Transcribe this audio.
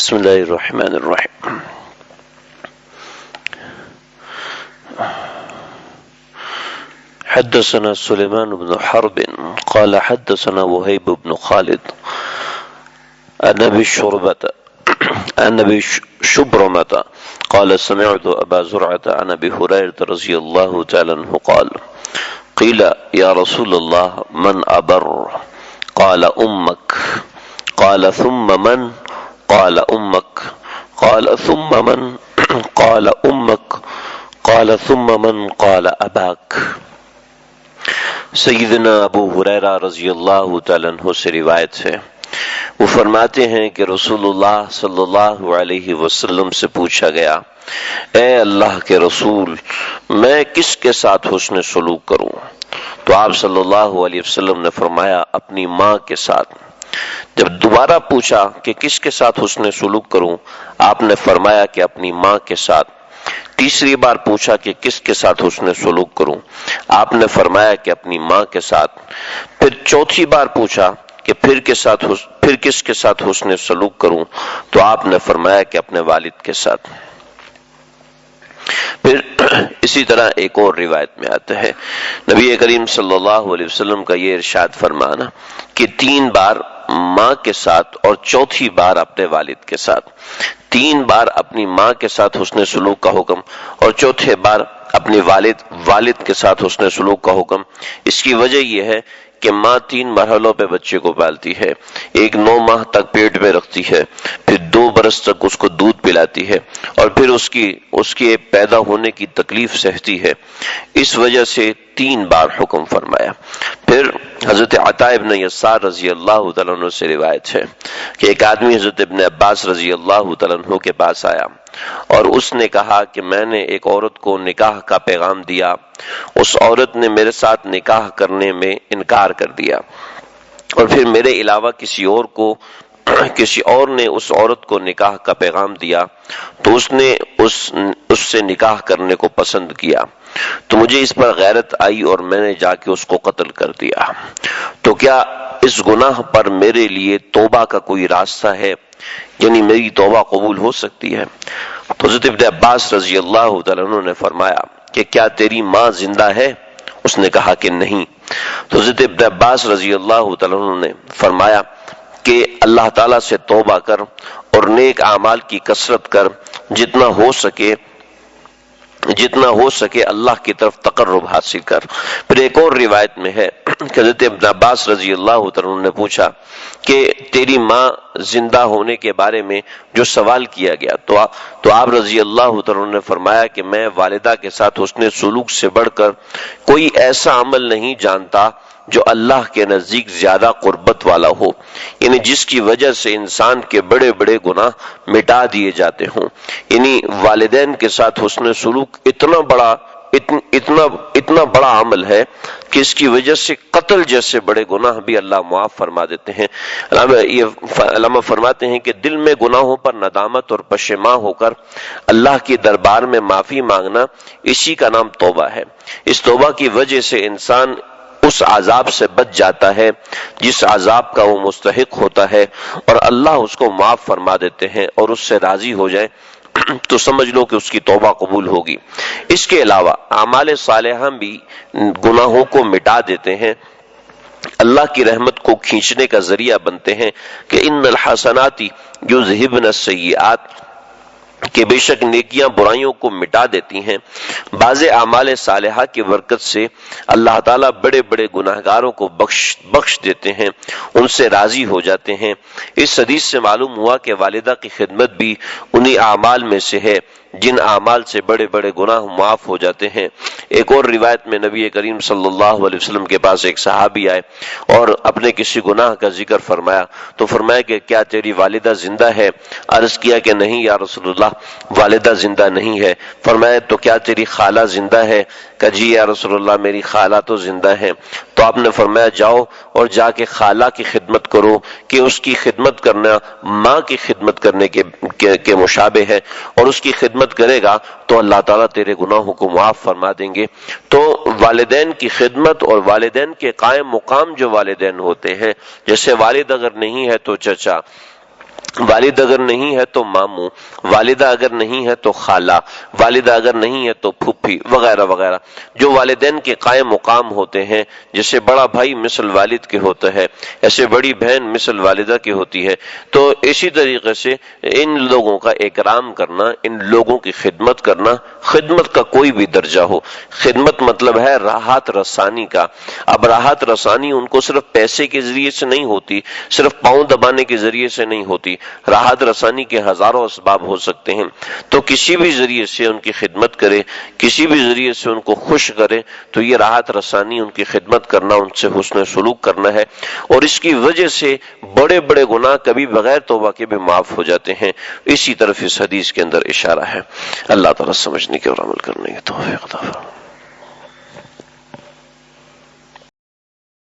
بسم الله الرحمن الرحيم. حدثنا سليمان بن حرب قال حدثنا وهيب بن خالد عن أبي شبرمة قال سمعت أبا زرعة عن أبي هريرة رضي الله تعالى عنه قال قيل يا رسول الله من أبر قال أمك قال ثم من قال أمك قال ثم من قال أمك قال ثم من قال أباك. سیدنا ابو ہریرہ رضی اللہ تعالیٰ عنہ سے روایت ہے، وہ فرماتے ہیں کہ رسول اللہ صلی اللہ علیہ وسلم سے پوچھا گیا، اے اللہ کے رسول، میں کس کے ساتھ حسن سلوک کروں؟ تو آپ صلی اللہ علیہ وسلم نے فرمایا اپنی ماں کے ساتھ۔ جب دوبارہ پوچھا کہ کس کے ساتھ حسن سلوک کروں، آپ نے فرمایا کہ اپنی ماں کے ساتھ۔ تیسری بار پوچھا کہ کس کے ساتھ حسن سلوک کروں، آپ نے فرمایا کہ اپنی ماں کے ساتھ۔ پھر چوتھی بار پوچھا کہ پھر کس کے ساتھ حسن سلوک کروں، تو آپ نے فرمایا کہ اپنے والد کے ساتھ۔ پھر اسی طرح ایک اور روایت میں آتا ہے، نبی کریم صلی اللہ علیہ وسلم کا یہ ارشاد فرمانا کہ 3 بار ماں کے ساتھ اور چوتھی بار اپنے والد کے ساتھ، 3 بار اپنی ماں کے ساتھ حسن سلوک کا حکم اور چوتھے بار اپنے والد کے ساتھ حسن سلوک کا حکم۔ اس کی وجہ یہ ہے کہ ماں 3 مرحلوں پہ بچے کو پالتی ہے، ایک 9 ماہ تک پیٹ میں رکھتی ہے، پھر 2 برس تک اس کو دودھ پلاتی ہے، اور پھر اس کے پیدا ہونے کی تکلیف سہتی ہے۔ اس وجہ سے 3 بار حکم فرمایا۔ پھر حضرت عطا ابن یسار رضی اللہ تعالیٰ عنہ سے روایت ہے کہ ایک آدمی حضرت ابن عباس رضی اللہ تعالیٰ عنہ کے پاس آیا اور اس نے کہا کہ میں نے ایک عورت کو نکاح کا پیغام دیا، اس عورت نے میرے ساتھ نکاح کرنے میں انکار کر دیا، اور پھر میرے علاوہ کسی اور نے اس عورت کو نکاح کا پیغام دیا تو اس نے اس سے نکاح کرنے کو پسند کیا، تو مجھے اس پر غیرت آئی اور میں نے جا کے اس کو قتل کر دیا، تو کیا اس گناہ پر میرے لیے توبہ کا کوئی راستہ ہے؟ یعنی میری توبہ قبول ہو سکتی ہے؟ تو حضرت ابن عباس رضی اللہ تعالیٰ عنہ نے فرمایا کہ کیا تیری ماں زندہ ہے؟ اس نے کہا کہ نہیں۔ تو حضرت ابن عباس رضی اللہ تعالیٰ عنہ نے فرمایا کہ اللہ تعالیٰ سے توبہ کر اور نیک اعمال کی کثرت کر، جتنا ہو سکے اللہ کی طرف تقرب حاصل کر۔ پھر ایک اور روایت میں ہے کہ حضرت ابن عباس رضی اللہ تعالیٰ عنہ نے پوچھا کہ تیری ماں زندہ ہونے کے بارے میں جو سوال کیا گیا، تو آپ رضی اللہ تعالیٰ عنہ نے فرمایا کہ میں والدہ کے ساتھ حسن سلوک سے بڑھ کر کوئی ایسا عمل نہیں جانتا جو اللہ کے نزدیک زیادہ قربت والا ہو، یعنی جس کی وجہ سے انسان کے بڑے بڑے گناہ مٹا دیے جاتے ہوں۔ یعنی والدین کے ساتھ حسن سلوک اتنا بڑا عمل ہے کہ اس کی وجہ سے قتل جیسے بڑے گناہ بھی اللہ معاف فرما دیتے ہیں۔ علامہ فرماتے ہیں کہ دل میں گناہوں پر ندامت اور پشیماں ہو کر اللہ کی دربار میں معافی مانگنا، اسی کا نام توبہ ہے۔ اس توبہ کی وجہ سے انسان اس عذاب سے بچ جاتا ہے جس عذاب کا وہ مستحق ہوتا ہے، اور اللہ اس کو معاف فرما دیتے ہیں اور اس سے راضی ہو جائے تو سمجھ لو کہ اس کی توبہ قبول ہوگی۔ اس کے علاوہ اعمال صالحہ بھی گناہوں کو مٹا دیتے ہیں، اللہ کی رحمت کو کھینچنے کا ذریعہ بنتے ہیں کہ ان الحسنات یذہبن السیئات، کہ بے شک نیکیاں برائیوں کو مٹا دیتی ہیں۔ بعض اعمال صالحہ کی برکت سے اللہ تعالیٰ بڑے بڑے گناہگاروں کو بخش دیتے ہیں، ان سے راضی ہو جاتے ہیں۔ اس حدیث سے معلوم ہوا کہ والدہ کی خدمت بھی انہی اعمال میں سے ہے جن اعمال سے بڑے بڑے گناہ معاف ہو جاتے ہیں۔ ایک اور روایت میں نبی کریم صلی اللہ علیہ وسلم کے پاس ایک صحابی آئے اور اپنے کسی گناہ کا ذکر فرمایا، تو فرمایا کہ کیا تیری والدہ زندہ ہے؟ عرض کیا کہ نہیں یا رسول اللہ، والدہ زندہ نہیں ہے۔ فرمایا تو کیا تیری خالہ زندہ ہے؟ کہ جی یا رسول اللہ، میری خالہ تو زندہ ہے۔ تو آپ نے فرمایا جاؤ اور جا کے خالہ کی خدمت کرو، کہ اس کی خدمت کرنا ماں کی خدمت کرنے کے مشابہ ہے، اور اس کی خدمت کرے گا تو اللہ تعالیٰ تیرے گناہوں کو معاف فرما دیں گے۔ تو والدین کی خدمت اور والدین کے قائم مقام جو والدین ہوتے ہیں، جیسے والد اگر نہیں ہے تو چچا، والد اگر نہیں ہے تو ماموں، والدہ اگر نہیں ہے تو خالہ، والدہ اگر نہیں ہے تو پھوپھی، وغیرہ وغیرہ۔ جو والدین کے قائم مقام ہوتے ہیں، جیسے بڑا بھائی مثل والد کے ہوتا ہے، ایسے بڑی بہن مثل والدہ کی ہوتی ہے، تو اسی طریقے سے ان لوگوں کا اکرام کرنا، ان لوگوں کی خدمت کرنا، خدمت کا کوئی بھی درجہ ہو۔ خدمت مطلب ہے راحت رسانی کا۔ اب راحت رسانی ان کو صرف پیسے کے ذریعے سے نہیں ہوتی، صرف پاؤں دبانے کے ذریعے سے نہیں ہوتی، راحت رسانی کے ہزاروں اسباب ہو سکتے ہیں۔ تو کسی بھی ذریعے سے ان کی خدمت کرے، کسی بھی ذریعے سے ان کو خوش کرے، تو یہ راحت رسانی، ان کی خدمت کرنا، ان سے حسن سلوک کرنا ہے، اور اس کی وجہ سے بڑے بڑے گناہ کبھی بغیر توبہ کے بھی معاف ہو جاتے ہیں۔ اسی طرف اس حدیث کے اندر اشارہ ہے۔ اللہ تعالیٰ سمجھنے کے اور عمل کرنے کی توفیق عطا فرمائے۔